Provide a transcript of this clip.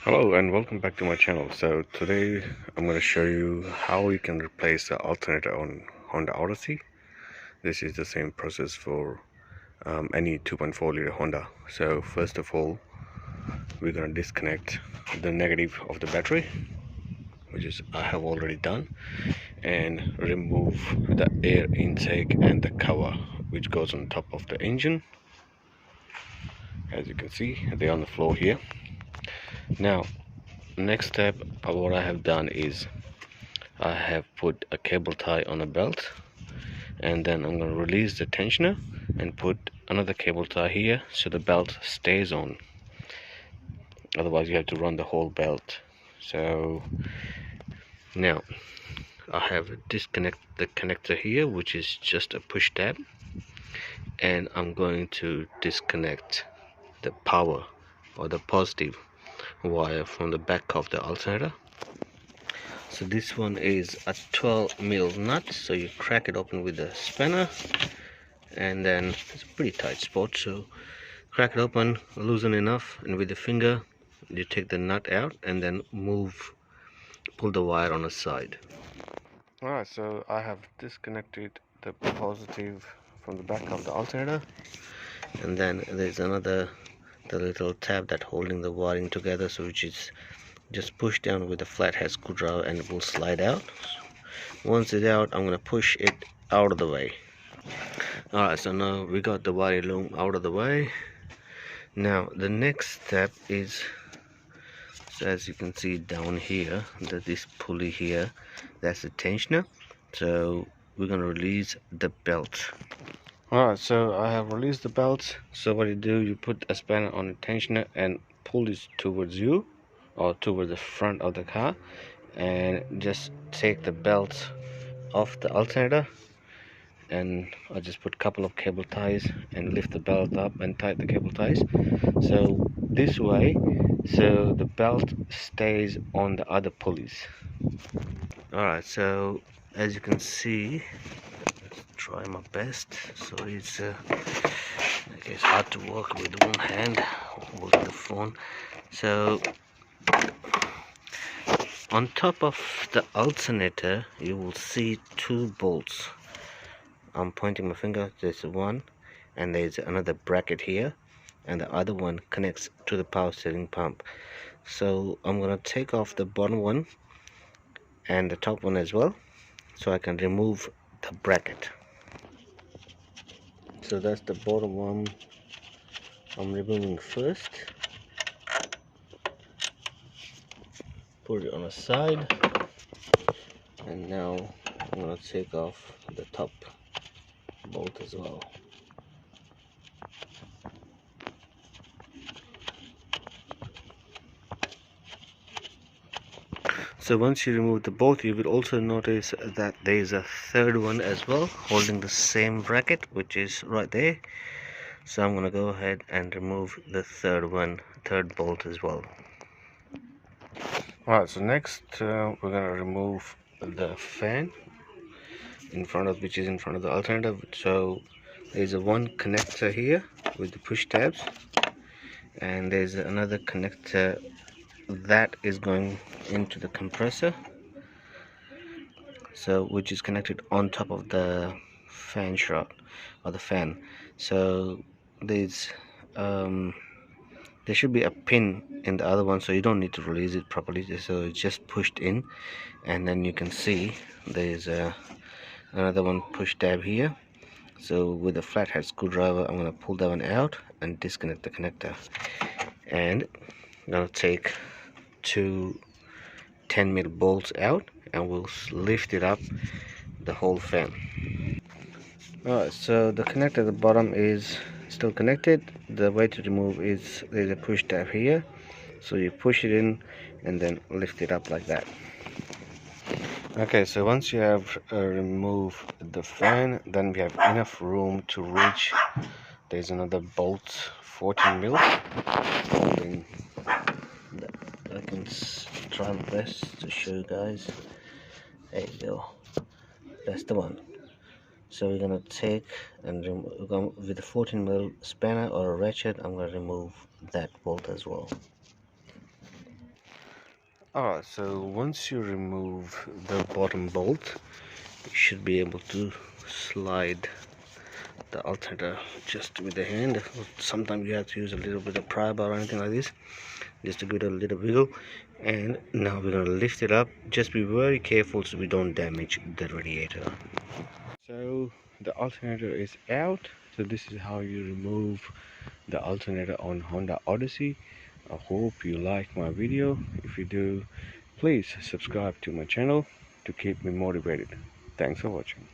Hello and welcome back to my channel. So today I'm going to show you how you can replace the alternator on Honda Odyssey. This is the same process for any 2.4 liter Honda. So first of all, we're going to disconnect the negative of the battery, which is I have already done, and remove the air intake and the cover which goes on top of the engine. As you can see, they're on the floor here. Now, next step of what I have done is I have put a cable tie on a belt, and then I'm going to release the tensioner and put another cable tie here so the belt stays on. Otherwise you have to run the whole belt. So now I have disconnected the connector here, which is just a push tab, and I'm going to disconnect the power or the positive wire from the back of the alternator. So this one is a 12mm nut, so you crack it open with a spanner, and then it's a pretty tight spot, so crack it open, loosen enough, and with the finger you take the nut out and then pull the wire on the side. Alright, so I have disconnected the positive from the back of the alternator, and then there's the little tab that holding the wiring together, so which is just push down with a flathead screwdriver and it will slide out. Once it's out, I'm going to push it out of the way. Alright, so now we got the wire loom out of the way. Now the next step is, so as you can see down here, this pulley here, that's the tensioner. So we're going to release the belt. Alright, so I have released the belt. So what you do, you put a spanner on the tensioner and pull this towards you or towards the front of the car, and just take the belt off the alternator, and I just put a couple of cable ties and lift the belt up and tighten the cable ties, so this way, so the belt stays on the other pulleys. Alright, so as you can see, let's try my best. So it's hard to work with one hand holding the phone. So on top of the alternator you will see two bolts. I'm pointing my finger. There's one, and there's another bracket here, and the other one connects to the power steering pump. So I'm gonna take off the bottom one and the top one as well, so I can remove the bracket. So that's the bottom one I'm removing first. Put it on the side, and now I'm gonna take off the top bolt as well. So once you remove the bolt, you will also notice that there is a third one as well holding the same bracket, which is right there. So I'm going to go ahead and remove the third bolt as well. Alright, so next we're going to remove the fan which is in front of the alternator. So there's a one connector here with the push tabs, and there's another connector that is going into the compressor, so which is connected on top of the fan shroud or the fan. So there's there should be a pin in the other one, so you don't need to release it properly, so it's just pushed in, and then you can see there's another one push tab here. So with a flathead screwdriver I'm going to pull that one out and disconnect the connector, and I'm going to take two 10mm bolts out, and we'll lift it up the whole fan. Alright, so the connector at the bottom is still connected. The way to remove is there's a push tab here, so you push it in and then lift it up like that. Okay, so once you have removed the fan, then we have enough room to reach. There's another bolt, 14mm. I can try my best to show you guys. There you go, that's the one. So we're gonna take and with a 14mm spanner or a ratchet, I'm gonna remove that bolt as well. Alright, so once you remove the bottom bolt, you should be able to slide the alternator just with the hand. Sometimes you have to use a little bit of pry bar or anything like this just to give it a little wiggle. And now we're going to lift it up. Just be very careful so we don't damage the radiator. So the alternator is out. So this is how you remove the alternator on Honda Odyssey. I hope you like my video. If you do, please subscribe to my channel to keep me motivated. Thanks for watching.